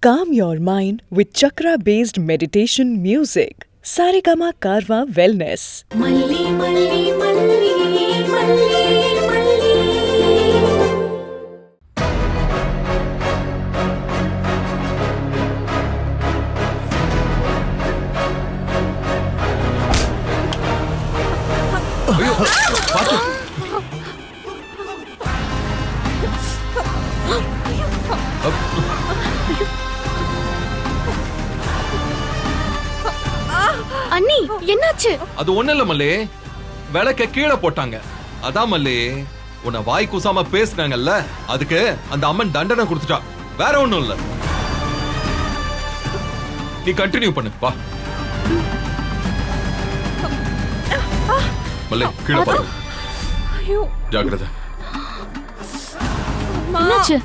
Calm your mind with chakra-based meditation music. Saregama Karwa Wellness. Malli, malli, malli, malli, malli. அண்ணி என்னாச்சு? அது ஒண்ணு இல்ல மல்லே, விளக்க கீழே போட்டாங்க. அதான் மல்லே, உன்னை வாய் கூசாம பேசுனாங்கல்ல, அதுக்கு அந்த அம்மன் தண்டனை கொடுத்துட்டா. வேற ஒண்ணும் இல்ல, நீ கண்டினியூ பண்ணு வா. மல்லே கீழே பாரு, ஜாக்கிரதை. என்னாச்சு?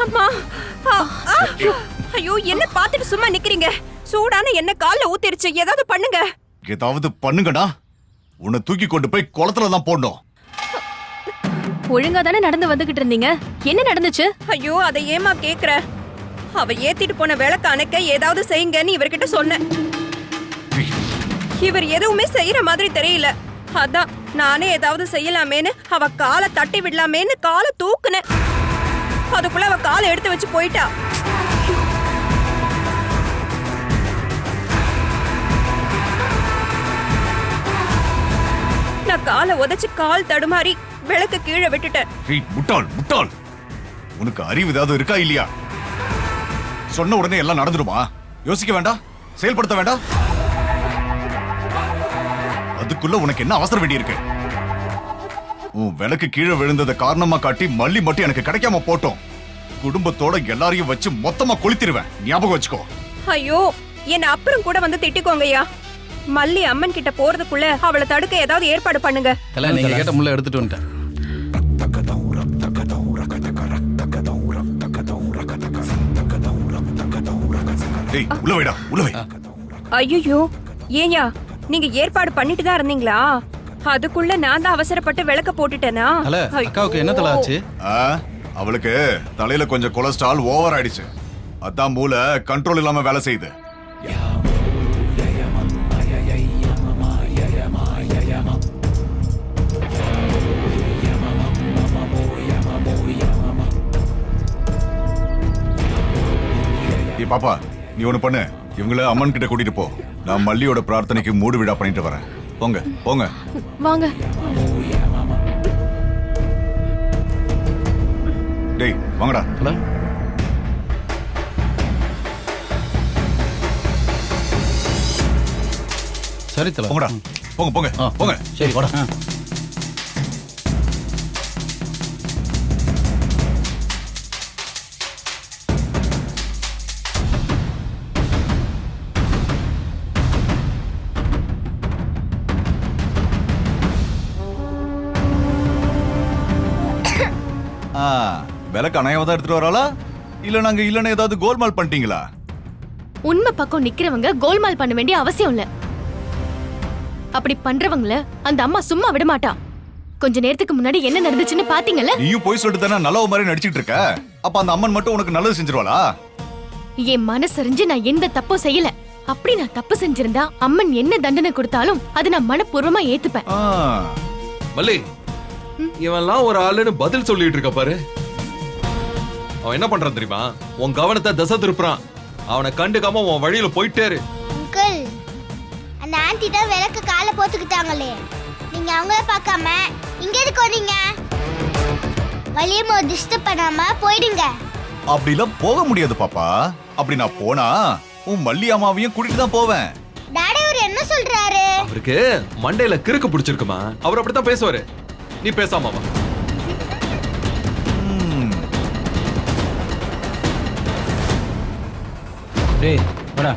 அம்மா ஐயோ, என்ன பாத்துட்டு சும்மா நிக்கிறீங்க? சூடான என்ன கால்ல ஊத்திருச்சு, ஏதாவது பண்ணுங்க. ஏதாவது பண்ணுங்கடா, உன்னை தூக்கி கொண்டு போய் குளத்துல தான் போடணும். ஒழுங்கா தானே நடந்து வந்துகிட்டு இருந்தீங்க, என்ன நடந்துச்சு? ஐயோ, அதை ஏமா கேக்குற? அவ ஏத்திட்டு போன விளக்க அணைக்க ஏதாவது செய்யுங்கன்னு இவர்கிட்ட சொன்னேன். இவர் எதுவுமே செய்யற மாதிரி தெரியல. அதான் நானே ஏதாவது செய்யலாமேன்னு அவ காலை தட்டி விடலாமேன்னு காலை தூக்குனேன். அதுக்குள்ள அவ காலை எடுத்து வச்சு போயிட்டா. நான் காலை உதைச்சு கால் தடுமாறி விளக்கு கீழே விட்டுட்டேன். முட்டாள் முட்டாள், உனக்கு அறிவு ஏதாவது இருக்கா இல்லையா? சொன்ன உடனே எல்லாம் நடந்துடுமா? யோசிக்க வேண்டாம், செயல்படுத்த வேண்டாம். அதுக்குள்ள உனக்கு என்ன அவசரம் வேண்டி இருக்கு? உன் விளக்கு கீழே விழுந்ததை காரணமா காட்டி மல்லி மட்டும் எனக்கு கிடைக்காம போட்டோம். குடும்பத்தோட எல்லாரையும் வச்சு மொத்தமா கொளுத்திடுவேன், ஞாபகம் வச்சுக்கோ. ஐயோ, என்ன அப்புறம் கூட வந்து திட்டிக்கோங்கய்யா. மல்லி அம்மன் கிட்ட போறதுக்குள்ள அவளை தடுக்க ஏதாவது ஏற்பாடு பண்ணுங்க. நீங்க கேட்ட முள்ள எடுத்துட்டு வந்துட்டேன். டேய், உள்ள வைடா, உள்ள வை. ஐயோ, ஏன்யா நீங்க ஏற்பாடு பண்ணிட்டு தான் இருந்தீங்களா? அதுக்குள்ள நான் தான் அவசரப்பட்டு விளக்க போட்டுட்டேனா? அக்காவுக்கு என்ன தலை ஆச்சு? அவளுக்கு தலையில கொஞ்சம் கொலஸ்ட்ரால் ஓவர் ஆயிடுச்சு. அதான் மூளை கண்ட்ரோல் இல்லாம வேலை செய்யுது. பாப்பா, நீ ஒண்ணு பண்ணு, இவங்கள அம்மன் கிட்ட கூட்டிட்டு போ. நான் மல்லியோட பிரார்த்தனைக்கு மூடு விழா பண்ணிட்டு வரேன். போங்க போங்க வாங்க. டேய் வாங்கடா. சரி தல, போங்கடா, போங்க போங்க போங்க. சரி வாடா. விளக்கு அணையாவதா எடுத்துட்டு வராளா, இல்ல நாங்க இல்லன்னு ஏதாவது கோல்மால் பண்ணிட்டீங்களா? உண்மை பக்கம் நிக்கிறவங்க கோல்மால் பண்ண வேண்டிய அவசியம் இல்ல. அப்படி பண்றவங்கள அந்த அம்மா சும்மா விட மாட்டா. கொஞ்ச நேரத்துக்கு முன்னாடி என்ன நடந்துச்சுன்னு பாத்தீங்கல்ல? நீயும் போய் சொல்லிட்டு தானே நல்ல மாதிரி நடிச்சிட்டு இருக்க. அப்ப அந்த அம்மன் மட்டும் உனக்கு நல்லது செஞ்சிருவாளா? என் மனசறிஞ்சு நான் எந்த தப்பும் செய்யல. அப்படி நான் தப்பு செஞ்சிருந்தா அம்மன் என்ன தண்டனை கொடுத்தாலும் அது நான் மனப்பூர்வமா ஏத்துப்பேன். மல்லி, இவன்லாம் ஒரு ஆளுன்னு பதில் சொல்லிட்டு இருக்க பாரு. அவன் என்ன பண்றான் தெரியுமா? உன் கவனத்தை திசை திருப்புறான். அவனை கண்டுக்காம உன் வழியில போயிட்டே இரு. அங்கிள், அந்த ஆன்ட்டி தான் விளக்கு காலை போட்டுக்கிட்டாங்களே, நீங்க அவங்கள பார்க்காம இங்க எதுக்கு வரீங்க? வழியமோ டிஸ்டர்ப் பண்ணாம போயிடுங்க. அப்படிலாம் போக முடியாது பாப்பா. அப்படி நான் போனா உன் மல்லி அம்மாவையும் கூட்டிட்டு தான் போவேன். டாடி அவர் என்ன சொல்றாரு? அவருக்கு மண்டையில கிறுக்கு பிடிச்சிருக்குமா, அவர் அப்படித்தான் பேசுவாரு. நீ பேசாம வா. டேய் வாடா.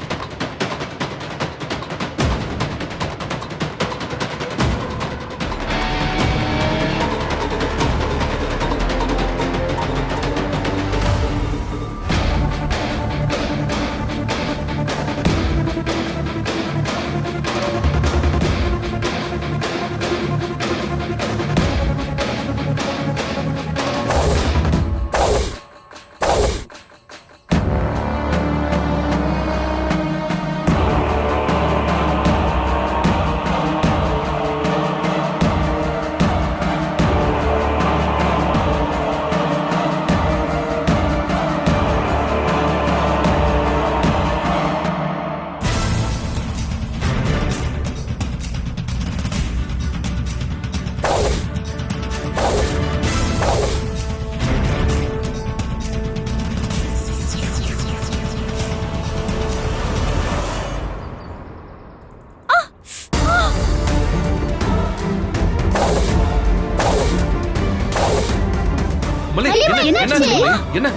என்ன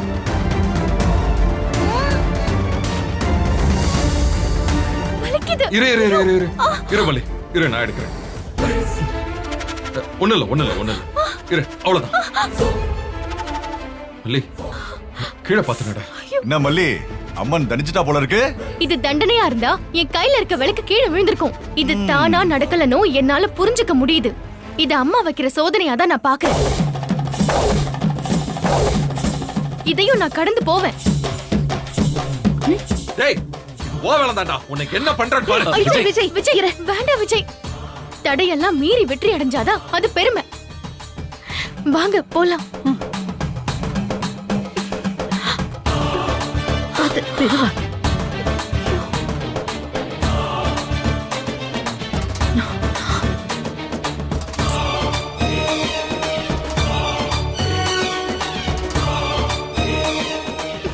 வலிக்குது. இரு இரு இரு இரு இரு இரு மல்லி இரு, நான் எடுக்கிறேன். ஒண்ணு இல்ல இரு, அவ்வளவுதான். மல்லி கீழே பாத்துனடா. என்ன மல்லி, அம்மன் தண்டிச்சிட்டா போல இருக்கு. இது தண்டனையா இருந்தா என் கையில இருக்க விளக்கு கீழே விழுந்திருக்கும். இது தானா நடக்கலனோ என்னால புரிஞ்சுக்க முடியுது. இது அம்மா வைக்கிற சோதனையா தான் நான் பாக்குறேன். இதையும் நான் கடந்து போவேன். டேய் ஓ வேளந்தாண்டா, உனக்கு என்ன பண்றேன்னு பாரு. ஐயோ, விஜய் விஜய் வேண்டாம் விஜய். தடையெல்லாம் மீறி வெற்றி அடைஞ்சாதான் அது பெருமை. வாங்க போலாம்.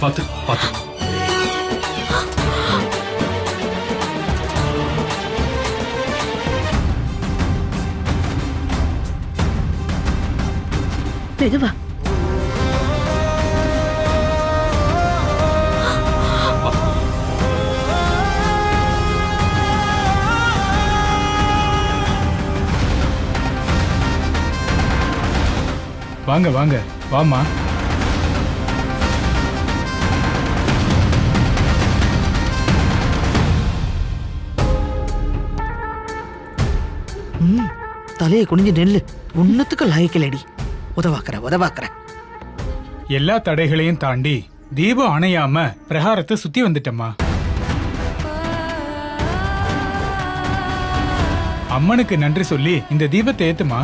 பாத்து பாத்து. மெதுவா. வாங்க வாங்க வாமா. தலையை குனிஞ்சு நெல்லு. உன்னத்துக்கு லாய்க்கலடி. உதவாக்குற. எல்லா தடைகளையும் தாண்டி தீபம் அணையாம பிரகாரத்தை சுத்தி வந்துட்டம்மா. அம்மனுக்கு நன்றி சொல்லி இந்த தீபத்தை ஏத்துமா.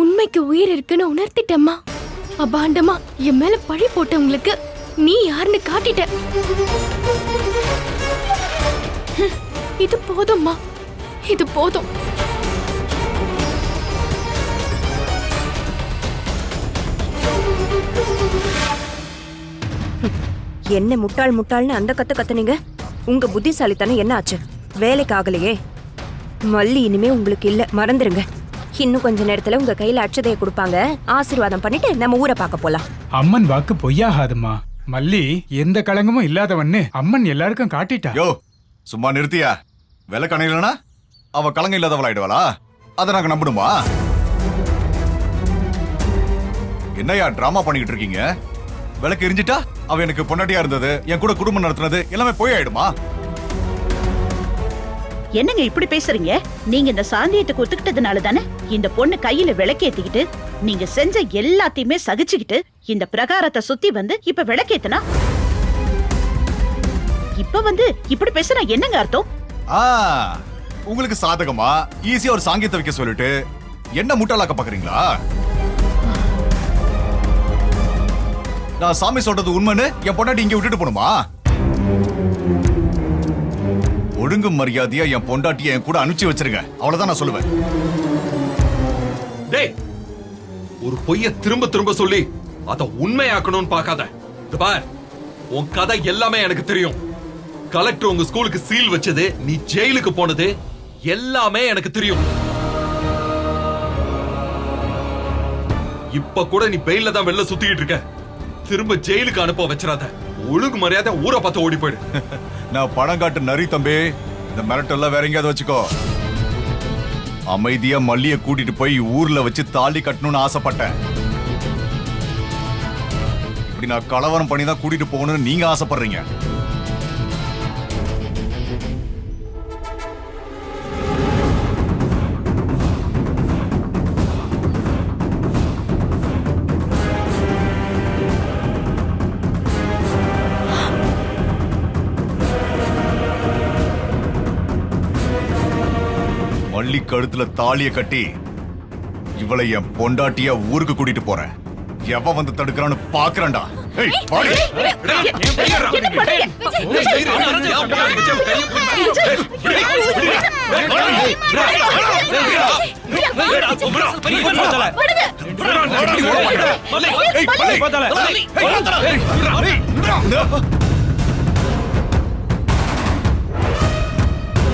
உண்மைக்கு உயிர் இருக்குன்னு உணர்த்திட்டம்மா. அபாண்டமா என் மேல பழி போட்டவங்களுக்கு நீ யாருன்னு காட்டிட்ட. இது போதும்மா, இது போதும். என்ன முட்டாள்னு அந்த கத்துனீங்க. உங்க புத்திசாலித்தனம் என்ன ஆச்சு? வேலைக்கு ஆகலையே. மல்லி இனிமே உங்களுக்கு இல்ல, மறந்துருங்க. இன்னும் கொஞ்ச நேரத்துல உங்க கையில அட்சதையை கொடுப்பாங்க. ஆசீர்வாதம் பண்ணிட்டு நம்ம ஊரை பார்க்க போலாம். அம்மன் வாக்கு பொய்யாகாதுமா. மல்லி எந்த களங்கமும் இல்லாதவன்னு அம்மன் எல்லாருக்கும் காட்டிட்டா. யோ சும்மா நிறுத்தியா? விலை கணையிலனா அவ கலங்க இல்லாதவளாயிடுவாளா? அதை நாங்க நம்பணுமா? என்னையா டிராமா பண்ணிக்கிட்டு இருக்கீங்க? விளக்கு எரிஞ்சிட்டா அவ எனக்கு பொண்டாட்டியா இருந்தது, என் கூட குடும்பம் நடத்துனது எல்லாமே போய் ஆயிடுமா? என்னங்க இப்படி பேசுறீங்க? நீங்க இந்த சாந்தியத்துக்கு ஒத்துக்கிட்டதுனால தானே இந்த பொண்ணு கையில விளக்கேத்திக்கிட்டு நீங்க செஞ்ச எல்லாத்தையுமே சகிச்சுக்கிட்டு இந்த பிரகாரத்தை சுத்தி வந்து இப்ப விளக்கேத்தனா. இப்ப வந்து இப்படி பேசுனா என்னங்க அர்த்தம்? உங்களுக்கு சாதகமா ஈஸியா ஒரு சாங்கியத்தை வைக்க சொல்லிட்டு என்ன முட்டாளாக்க பாக்குறீங்களா? நான் சாமி சொல்றது உண்மைன்னு என் பொண்டாட்டி இங்க விட்டுட்டு போணுமா? ஒழுங்கு மரியாதையா என் பொண்டாட்டியை என் கூட அனுப்பிச்சு வச்சிருங்க, அவ்வளவுதான் நான் சொல்லுவேன். டேய், ஒரு பொய்ய திரும்ப திரும்ப சொல்லி அத உண்மையாக்கணும்னு பார்க்காத. பார், உன் கதை எல்லாமே எனக்கு தெரியும். கலெக்டர் உங்க ஸ்கூலுக்கு சீல் வச்சது, நீ ஜெயிலுக்கு போனது எல்லாமே எனக்கு தெரியும். இப்ப கூட நீ பெயில்ல தான் வெளில சுத்திட்டு இருக்க. திரும்ப ஜெயிலுக்கு அனுப்ப வச்சிராத. ஒழுங்கு மரியாதை ஊரை பார்த்து ஓடி போயிடு. நான் பணம் காட்டு நரி தம்பி. இந்த மிரட்டெல்லாம் வேற எங்கேயாவது வச்சுக்கோ. அமைதியா மல்லிய கூட்டிட்டு போய் ஊர்ல வச்சு தாலி கட்டணும்னு ஆசைப்பட்டேன். இப்படி நான் கலவரம் பண்ணி தான் கூட்டிட்டு போகணும்னு நீங்க ஆசைப்படுறீங்க. மல்லி கழுத்துல தாலிய கட்டி இவளை என் பொண்டாட்டியா ஊருக்கு கூட்டிட்டு போறேன். எவ வந்து தடுக்கிறான்னு பாக்குறேன்டா. ஏய், வாடி. என்ன பண்றீங்க?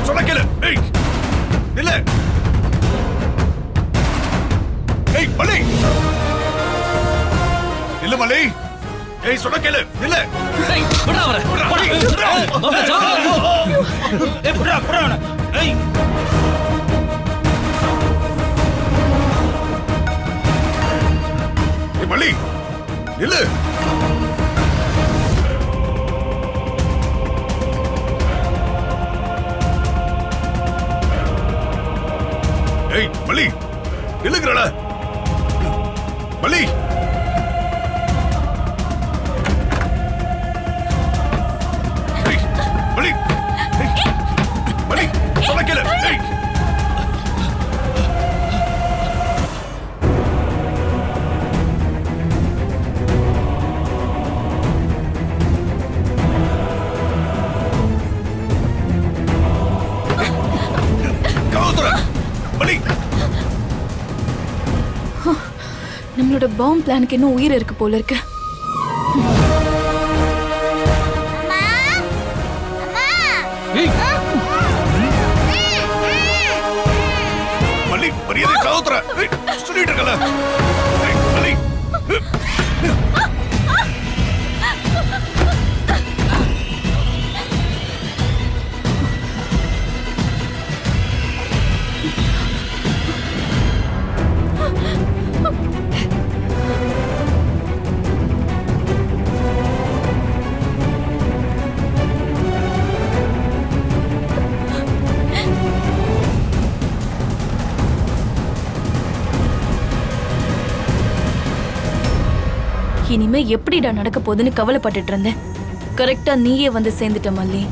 சொன்ன கேளு. ஏய், நில்லு. ஏய், மல்லி. நில்லு மல்லி. ஏய், சொன்ன கேளு. நில்லு. ஏய், மல்லி. நில்லு. ஏய், மல்லி. நில்லுங்கறடா. மல்லி. ஏய், மல்லி. ஏய், மல்லி. சொன்ன கேளு. ஏய். கவுத்துற. மல்லி. நம்மளோட பாம் பிளானுக்கு இன்னும் உயிர் இருக்கு போல இருக்கு. மல்லி, மரியாதை கவுத்துற. ஏய், சொல்லிட்டு இருக்கல. ஏய், மல்லி. இனிமே எப்படிடா நடக்க போகுதுன்னு கவலைப்பட்டுட்டு இருந்தேன். கரெக்டா நீயே வந்து சேர்ந்துட்ட மல்லி.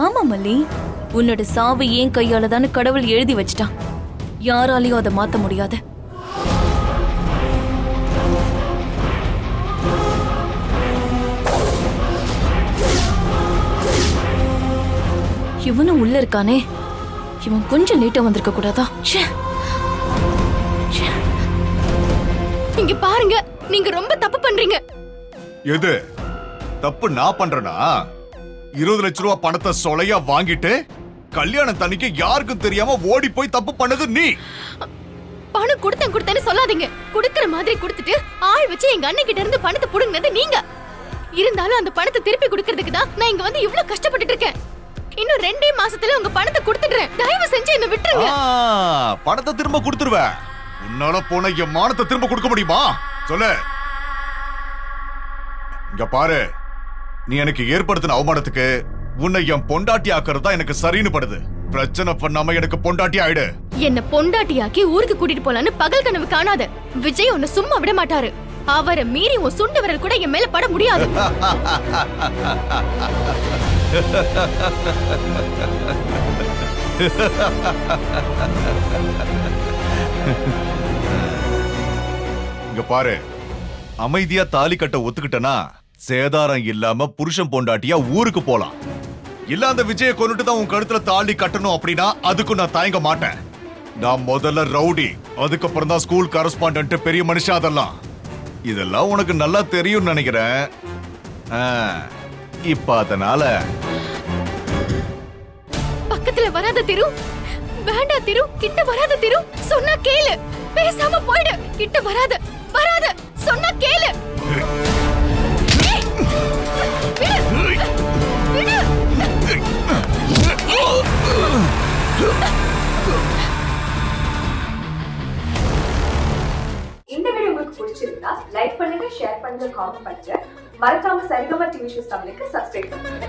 ஆமா மல்லி, உன்னோட சாவு ஏன் கையால தானே கடவுள் எழுதி வச்சிட்டான். யாராலையும் அதை மாத்த முடியாது. இவனும் உள்ள இருக்கானே, இவன் கொஞ்சம் லேட்டா வந்திருக்க கூடாதா? ச்சே. இங்க பாருங்க, நீங்க ரொம்ப தப்பு பண்றீங்க. எது தப்பு நான் பண்றேனா? 20 லட்ச ரூபாய் பணத்தை சொலையா வாங்கிட்டு கல்யாணம் தனிக்கு யாருக்கும் தெரியாம ஓடி போய் தப்பு பண்ணது நீ. பணம் கொடுத்தேன்னு சொல்லாதீங்க. குடுக்கற மாதிரி கொடுத்துட்டு ஆள் வச்சு எங்க அண்ணன் கிட்ட இருந்து பணத்தை புடுங்கினது நீங்க. இருந்தாலும் அந்த பணத்தை திருப்பி கொடுக்கறதுக்கு தான் நான் இங்க வந்து இவ்ளோ கஷ்டப்பட்டுட்டு இருக்கேன். இன்னும் 2 மாசத்துல உங்க பணத்தை கொடுத்துடுறேன். தயவு செஞ்சு என்ன விட்டுருங்க. பணத்தை திரும்ப கொடுத்துருவேன். உன்னால போன என் மானத்தை திரும்ப கொடுக்க முடியுமா? சொல்லு. இங்க பாரு, நீ எனக்கு ஏற்படுத்தின அவமானத்துக்கு உன்னை என் பொண்டாட்டி ஆக்குறது தான் எனக்கு சரின்னு படுது. பிரச்சனை பண்ணாம எனக்கு பொண்டாட்டி ஆயிடு. என்ன பொண்டாட்டியாக்கி ஊருக்கு கூட்டிட்டு போலான்னு பகல் கனவு காணாத. விஜய் உன்னை சும்மா விட மாட்டாரு. அவரை மீறி உன் சுண்டு விரல் கூட என் மேல பட முடியாது. இங்க பாரு, அமைதியா தாலி கட்ட ஒத்துக்கிட்டனா சேதாரம் இல்லாம புருஷன் பொண்டாட்டியா ஊருக்கு போலாம். இல்ல அந்த விஜய கொன்னுட்டு தான் உன் கழுத்துல தாலி கட்டணும் அப்படின்னா அதுக்கு நான் தயங்க மாட்டேன். நான் முதல்ல ரவுடி, அதுக்கப்புறம் தான் ஸ்கூல் கரஸ்பாண்டன்ட், பெரிய மனுஷன். இதெல்லாம் உனக்கு நல்லா தெரியும் நினைக்கிறேன். இப்ப அதனால பக்கத்துல வராத திரு, வேண்டா திரு, கிட்ட வராத திரு, சொன்னா கேளு. பேசாம போயிடு. கிட்ட வராத, சொன்னா கேளு. இந்த வீடியோ உங்களுக்கு பிடிச்சிருந்தா லைக் பண்ணுங்க, ஷேர் பண்ணுங்க, காமெண்ட் பண்ணுங்க. மறக்காம சரிகமா டிவி ஷோஸ் தமிழுக்கு சப்ஸ்கிரைப் பண்ணுங்க.